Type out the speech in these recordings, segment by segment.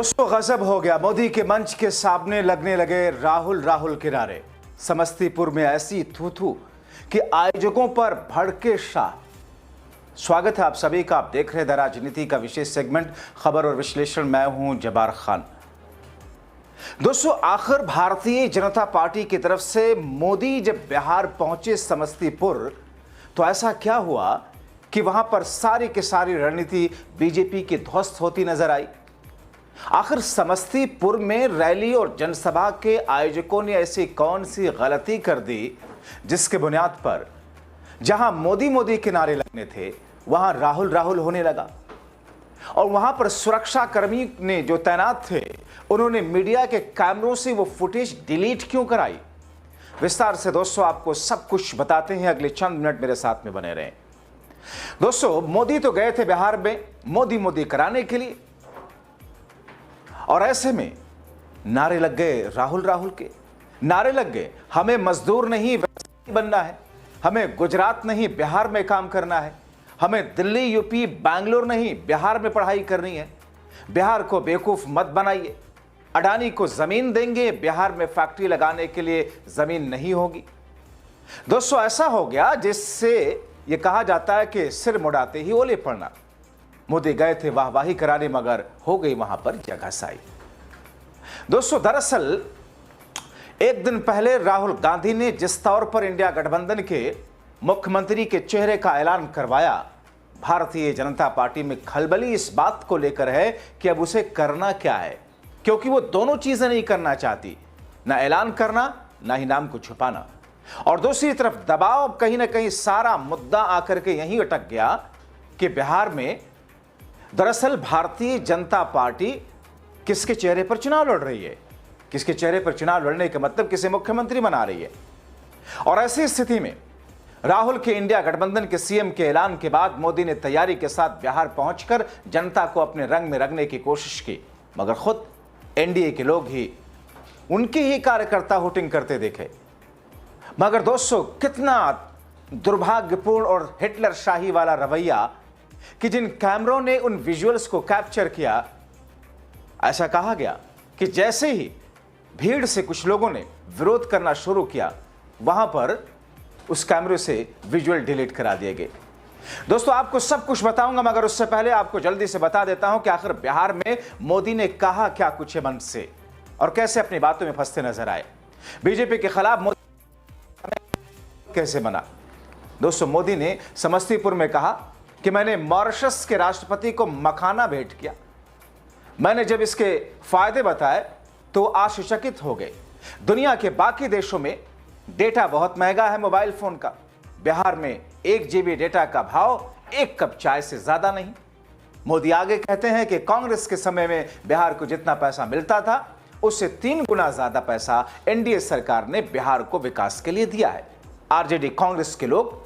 दोस्तों गजब हो गया। मोदी के मंच के सामने लगने लगे राहुल के नारे। समस्तीपुर में ऐसी थू कि आयोजकों पर भड़के शाह। स्वागत है आप सभी का। आप देख रहे हैं द राजनीति का विशेष सेगमेंट खबर और विश्लेषण। मैं हूं जब्बार खान। दोस्तों आखिर भारतीय जनता पार्टी की तरफ से मोदी जब बिहार पहुंचे समस्तीपुर, तो ऐसा क्या हुआ कि वहां पर सारी की सारी रणनीति बीजेपी की ध्वस्त होती नजर आई। आखिर समस्तीपुर में रैली और जनसभा के आयोजकों ने ऐसी कौन सी गलती कर दी जिसके बुनियाद पर जहां मोदी के नारे लगने थे वहां राहुल होने लगा। और वहां पर सुरक्षा कर्मी ने जो तैनात थे उन्होंने मीडिया के कैमरों से वो फुटेज डिलीट क्यों कराई। विस्तार से दोस्तों आपको सब कुछ बताते हैं। अगले चंद मिनट मेरे साथ में बने रहें। दोस्तों मोदी तो गए थे बिहार में मोदी कराने के लिए, और ऐसे में नारे लग गए राहुल के। नारे लग गए हमें मजदूर नहीं व्यवसायी बनना है, हमें गुजरात नहीं बिहार में काम करना है, हमें दिल्ली यूपी बैंगलोर नहीं बिहार में पढ़ाई करनी है, बिहार को बेवकूफ मत बनाइए, अडानी को जमीन देंगे, बिहार में फैक्ट्री लगाने के लिए जमीन नहीं होगी। दोस्तों ऐसा हो गया जिससे यह कहा जाता है कि सिर मुड़ाते ही ओले पड़ना। मोदी गए थे वाहवाही कराने, मगर हो गई वहां पर जगहसाई। दोस्तों दरअसल एक दिन पहले राहुल गांधी ने जिस तौर पर इंडिया गठबंधन के मुख्यमंत्री के चेहरे का ऐलान करवाया, भारतीय जनता पार्टी में खलबली इस बात को लेकर है कि अब उसे करना क्या है, क्योंकि वो दोनों चीजें नहीं करना चाहती, ना ऐलान करना ना ही नाम को छुपाना। और दूसरी तरफ दबाव कहीं ना कहीं सारा मुद्दा आकर के यहीं अटक गया कि बिहार में दरअसल भारतीय जनता पार्टी किसके चेहरे पर चुनाव लड़ रही है। किसके चेहरे पर चुनाव लड़ने का मतलब किसे मुख्यमंत्री बना रही है। और ऐसी स्थिति में राहुल के इंडिया गठबंधन के सीएम के ऐलान के बाद मोदी ने तैयारी के साथ बिहार पहुंचकर जनता को अपने रंग में रंगने की कोशिश की, मगर खुद एनडीए के लोग ही उनके ही कार्यकर्ता वोटिंग करते देखे। मगर दोस्तों कितना दुर्भाग्यपूर्ण और हिटलर शाही वाला रवैया कि जिन कैमरों ने उन विजुअल्स को कैप्चर किया, ऐसा कहा गया कि जैसे ही भीड़ से कुछ लोगों ने विरोध करना शुरू किया, वहां पर उस कैमरे से विजुअल डिलीट करा दिए गए। दोस्तों आपको सब कुछ बताऊंगा, मगर उससे पहले आपको जल्दी से बता देता हूं कि आखिर बिहार में मोदी ने कहा क्या कुछ है मन से और कैसे अपनी बातों में फंसते नजर आए। बीजेपी के खिलाफ मोदी कैसे बना। दोस्तों मोदी ने समस्तीपुर में कहा कि मैंने मॉरिशस के राष्ट्रपति को मखाना भेंट किया। मैंने जब इसके फायदे बताए तो आश्चर्यचकित हो गए। दुनिया के बाकी देशों में डेटा बहुत महंगा है मोबाइल फोन का, बिहार में 1 GB डेटा का भाव 1 कप चाय से ज्यादा नहीं। मोदी आगे कहते हैं कि कांग्रेस के समय में बिहार को जितना पैसा मिलता था उससे 3 गुना ज्यादा पैसा एनडीए सरकार ने बिहार को विकास के लिए दिया है। आरजेडी कांग्रेस के लोग,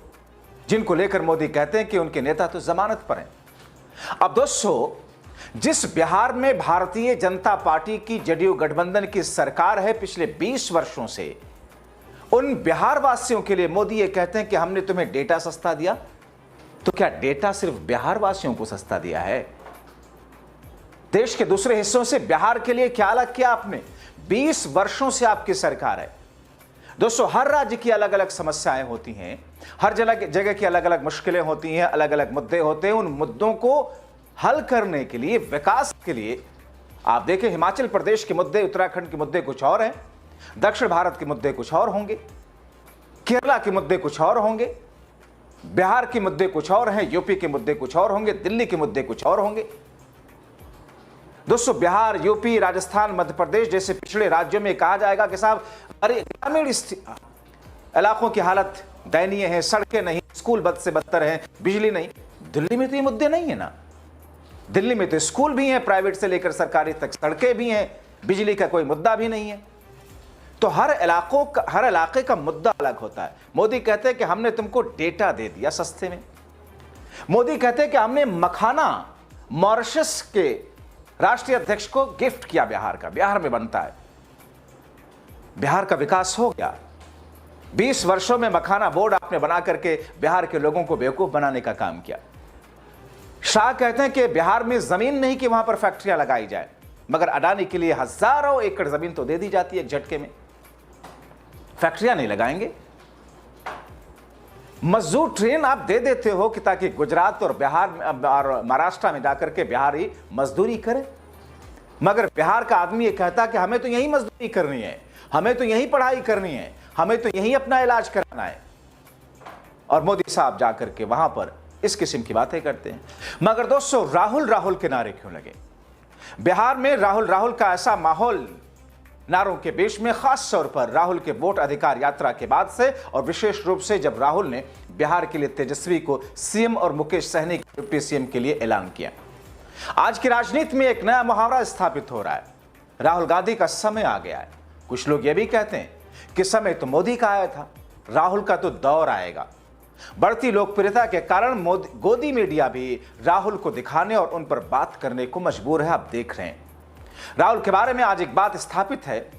जिनको लेकर मोदी कहते हैं कि उनके नेता तो जमानत पर हैं। अब दोस्तों जिस बिहार में भारतीय जनता पार्टी की जदयू गठबंधन की सरकार है पिछले 20 वर्षों से, उन बिहार वासियों के लिए मोदी ये कहते हैं कि हमने तुम्हें डेटा सस्ता दिया। तो क्या डेटा सिर्फ बिहार वासियों को सस्ता दिया है? देश के दूसरे हिस्सों से बिहार के लिए क्या अलग किया आपने? 20 वर्षों से आपकी सरकार है। दोस्तों हर राज्य की अलग अलग समस्याएं होती हैं, हर जगह की अलग अलग मुश्किलें होती हैं, अलग अलग मुद्दे होते हैं। उन मुद्दों को हल करने के लिए, विकास के लिए, आप देखें हिमाचल प्रदेश के मुद्दे, उत्तराखंड के मुद्दे कुछ और हैं, दक्षिण भारत के मुद्दे कुछ और होंगे, केरला के मुद्दे कुछ और होंगे, बिहार के मुद्दे कुछ और हैं, यूपी के मुद्दे कुछ और होंगे, दिल्ली के मुद्दे कुछ और होंगे। दोस्तों बिहार, यूपी, राजस्थान, मध्य प्रदेश जैसे पिछड़े राज्यों में कहा जाएगा कि साहब अरे ग्रामीण इलाकों की हालत दयनीय है, सड़कें नहीं, स्कूल बद से बदतर हैं, बिजली नहीं। दिल्ली में तो ये मुद्दे नहीं है ना। दिल्ली में तो स्कूल भी हैं, प्राइवेट से लेकर सरकारी तक सड़कें भी हैं, बिजली का कोई मुद्दा भी नहीं है। तो हर इलाके का मुद्दा अलग होता है। मोदी कहते हैं कि हमने तुमको डेटा दे दिया सस्ते में। मोदी कहते हैं कि हमने मखाना मॉरिशस के राष्ट्रीय अध्यक्ष को गिफ्ट किया बिहार का, बिहार में बनता है, बिहार का विकास हो गया। 20 वर्षों में मखाना बोर्ड आपने बना करके बिहार के लोगों को बेवकूफ बनाने का काम किया। शाह कहते हैं कि बिहार में जमीन नहीं कि वहां पर फैक्ट्रियां लगाई जाए, मगर अडानी के लिए हजारों एकड़ जमीन तो दे दी जाती है एक झटके में, फैक्ट्रियां नहीं लगाएंगे। मजदूर ट्रेन आप दे देते हो कि ताकि गुजरात और बिहार और महाराष्ट्र में जाकर के बिहारी मजदूरी करे, मगर बिहार का आदमी ये कहता कि हमें तो यही मजदूरी करनी है, हमें तो यही पढ़ाई करनी है, हमें तो यही अपना इलाज कराना है। और मोदी साहब जाकर के वहां पर इस किस्म की बातें करते हैं। मगर दोस्तों, राहुल के नारे क्यों लगे? बिहार में राहुल का ऐसा माहौल नारों के बीच में, खास तौर पर राहुल के वोट अधिकार यात्रा के बाद से, और विशेष रूप से जब राहुल ने बिहार के लिए तेजस्वी को सीएम और मुकेश सहनी को डिप्टी सीएम के लिए ऐलान किया। आज की राजनीति में एक नया मुहावरा स्थापित हो रहा है, राहुल गांधी का समय आ गया है। कुछ लोग यह भी कहते हैं कि समय तो मोदी का आया था, राहुल का तो दौर आएगा। बढ़ती लोकप्रियता के कारण गोदी मीडिया भी राहुल को दिखाने और उन पर बात करने को मजबूर है। आप देख रहे हैं राहुल के बारे में आज एक बात स्थापित है,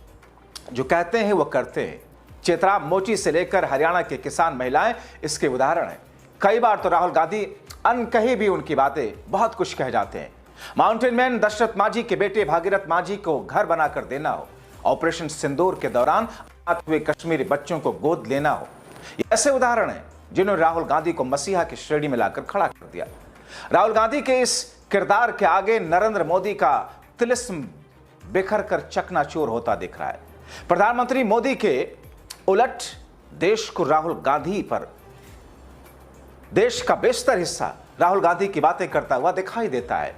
जो कहते हैं वो करते हैं। चेतराम मोची से लेकर हरियाणा के किसान महिलाएं इसके उदाहरण हैं। कई बार तो राहुल गांधी अनकही भी उनकी बातें बहुत कुछ कह जाते हैं। माउंटेन मैन दशरथ मांझी के बेटे भागीरथ मांझी को घर बनाकर देना हो, ऑपरेशन सिंदूर के दौरान अनाथ हुए कश्मीरी बच्चों को गोद लेना हो, ये ऐसे उदाहरण हैं जिन्होंने राहुल गांधी को मसीहा की श्रेणी में लाकर खड़ा कर दिया। राहुल गांधी के इस किरदार के आगे नरेंद्र मोदी का तिलिस्म बिखर कर चकनाचूर होता दिख रहा है। प्रधानमंत्री मोदी के उलट देश को राहुल गांधी पर, देश का बेशतर हिस्सा राहुल गांधी की बातें करता हुआ दिखाई देता है।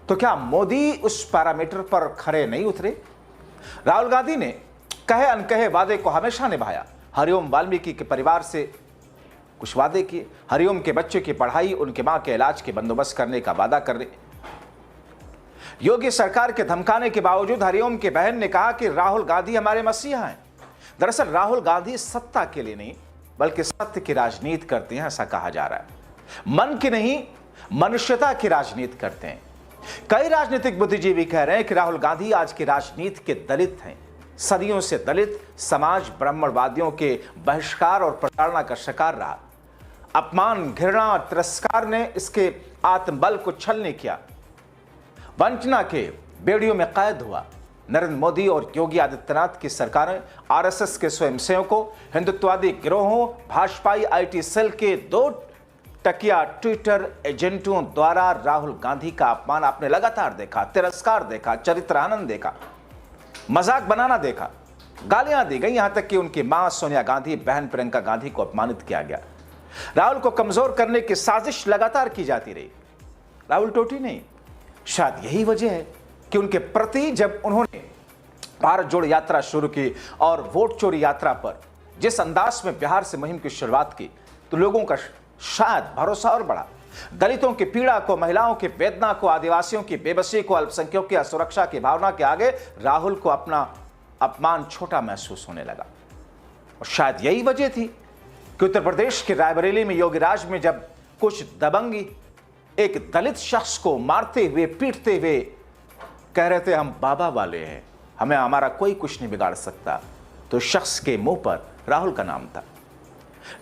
तो क्या मोदी उस पैरामीटर पर खरे नहीं उतरे? राहुल गांधी ने कहे अनकहे वादे को हमेशा निभाया। हरिओम वाल्मीकि के परिवार से कुछ वादे किए, हरिओम के बच्चे की पढ़ाई, उनके मां के इलाज के बंदोबस्त करने का वादा कर रहे। योगी सरकार के धमकाने के बावजूद हरिओम की बहन ने कहा कि राहुल गांधी हमारे मसीहा हैं। दरअसल राहुल गांधी सत्ता के लिए नहीं बल्कि सत्य की राजनीति करते हैं, ऐसा कहा जा रहा है। मन की नहीं, मनुष्यता की राजनीति करते हैं। कई राजनीतिक बुद्धिजीवी कह रहे हैं कि राहुल गांधी आज की राजनीति के दलित हैं। सदियों से दलित समाज ब्राह्मणवादियों के बहिष्कार और प्रताड़ना का शिकार रहा। अपमान, घृणा और तिरस्कार ने इसके आत्मबल को छलनी किया, वंचना के बेड़ियों में कैद हुआ। नरेंद्र मोदी और योगी आदित्यनाथ की सरकारें आरएसएस के स्वयंसेवकों, हिंदुत्ववादी गिरोहों, भाजपाई आईटी सेल के 2 टकिया ट्विटर एजेंटों द्वारा राहुल गांधी का अपमान आपने लगातार देखा, तिरस्कार देखा, चरित्रानंद देखा, मजाक बनाना देखा, गालियां दी गई, यहां तक कि उनकी मां सोनिया गांधी, बहन प्रियंका गांधी को अपमानित किया गया। राहुल को कमजोर करने की साजिश लगातार की जाती रही। राहुल टोटी नहीं, शायद यही वजह है कि उनके प्रति जब उन्होंने भारत जोड़ो यात्रा शुरू की और वोट चोरी यात्रा पर जिस अंदाज में बिहार से मुहिम की शुरुआत की, तो लोगों का शायद भरोसा और बढ़ा। दलितों की पीड़ा को, महिलाओं की वेदना को, आदिवासियों की बेबसी को, अल्पसंख्यकों की असुरक्षा की भावना के आगे राहुल को अपना अपमान छोटा महसूस होने लगा। और शायद यही वजह थी कि उत्तर प्रदेश के रायबरेली में योगीराज में जब कुछ दबंगी एक दलित शख्स को मारते हुए, पीटते हुए कह रहे थे हम बाबा वाले हैं, हमें हमारा कोई कुछ नहीं बिगाड़ सकता, तो शख्स के मुंह पर राहुल का नाम था।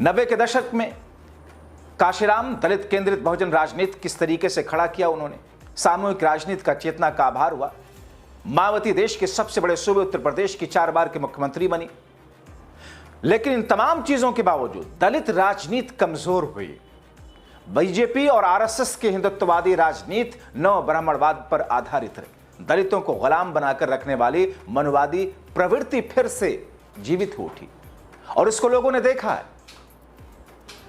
90 के दशक में काशीराम दलित केंद्रित बहुजन राजनीति किस तरीके से खड़ा किया उन्होंने, सामूहिक राजनीति का चेतना का आभार हुआ। मायावती देश के सबसे बड़े सूबे उत्तर प्रदेश की 4 बार की मुख्यमंत्री बनी। लेकिन इन तमाम चीजों के बावजूद दलित राजनीति कमजोर हुई। बीजेपी और आरएसएस की हिंदुत्ववादी राजनीति नव ब्राह्मणवाद पर आधारित रही। दलितों को गुलाम बनाकर रखने वाली मनुवादी प्रवृत्ति फिर से जीवित हो उठी और इसको लोगों ने देखा है।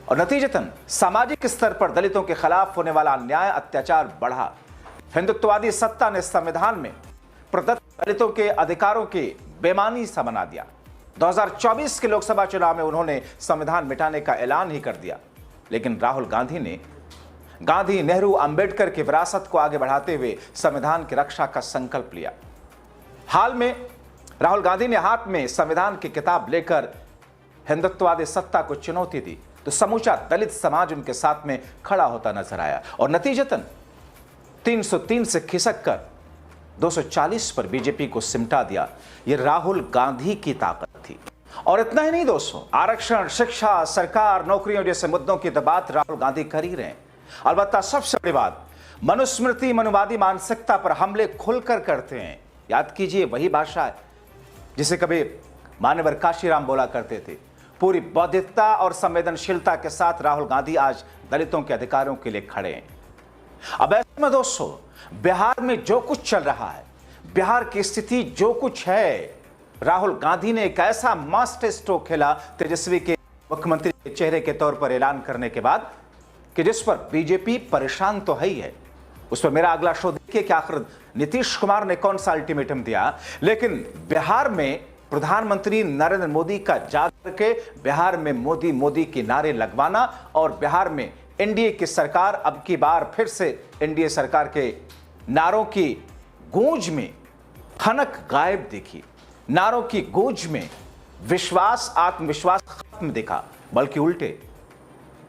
और नतीजतन सामाजिक स्तर पर दलितों के खिलाफ होने वाला अन्याय, अत्याचार बढ़ा। हिंदुत्ववादी सत्ता ने संविधान में प्रदत्त दलितों के अधिकारों की बेमानी सा बना दिया। 2024 के लोकसभा चुनाव में उन्होंने संविधान मिटाने का ऐलान ही कर दिया। लेकिन राहुल गांधी ने गांधी, नेहरू, अंबेडकर की विरासत को आगे बढ़ाते हुए संविधान की रक्षा का संकल्प लिया। हाल में राहुल गांधी ने हाथ में संविधान की किताब लेकर हिंदुत्ववादी सत्ता को चुनौती दी, तो समूचा दलित समाज उनके साथ में खड़ा होता नजर आया और नतीजतन 303 से खिसक कर 240 पर बीजेपी को सिमटा दिया। यह राहुल गांधी की ताकत थी। और इतना ही नहीं दोस्तों, आरक्षण, शिक्षा, सरकार, नौकरियों जैसे मुद्दों की तो बात राहुल गांधी कर ही रहे हैं। अलबत्ता सबसे बड़ी बात, मनुस्मृति मनुवादी मानसिकता पर हमले खुलकर करते हैं। याद कीजिए, वही भाषा है जिसे कभी मान्यवर काशीराम बोला करते थे। पूरी बौद्धिकता और संवेदनशीलता के साथ राहुल गांधी आज दलितों के अधिकारों के लिए खड़े हैं। अब ऐसे में दोस्तों, बिहार में जो कुछ चल रहा है, बिहार की स्थिति जो कुछ है, राहुल गांधी ने एक ऐसा मास्टर स्ट्रोक खेला तेजस्वी के मुख्यमंत्री के चेहरे के तौर पर ऐलान करने के बाद कि जिस पर बीजेपी परेशान तो है ही है। उस पर मेरा अगला शो देखिए कि आखिर नीतीश कुमार ने कौन सा अल्टीमेटम दिया। लेकिन बिहार में प्रधानमंत्री नरेंद्र मोदी का जाकर के बिहार में मोदी मोदी के नारे लगवाना और बिहार में एनडीए की सरकार अब की बार फिर से एनडीए सरकार के नारों की गूंज में खनक गायब दिखी। नारों की गूंज में विश्वास, आत्मविश्वास खत्म दिखा, बल्कि उल्टे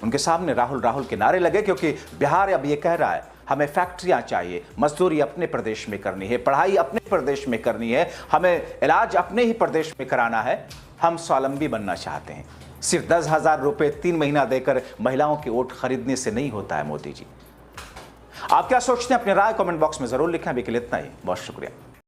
उनके सामने राहुल राहुल के नारे लगे। क्योंकि बिहार अब यह कह रहा है, हमें फैक्ट्रियां चाहिए, मजदूरी अपने प्रदेश में करनी है, पढ़ाई अपने प्रदेश में करनी है, हमें इलाज अपने ही प्रदेश में कराना है, हम स्वावलंबी बनना चाहते हैं। सिर्फ 10,000 रुपए 3 महीना देकर महिलाओं की वोट खरीदने से नहीं होता है मोदी जी। आप क्या सोचते हैं? अपनी राय कमेंट बॉक्स में जरूर लिखें। अभी के लिए इतना ही, बहुत शुक्रिया।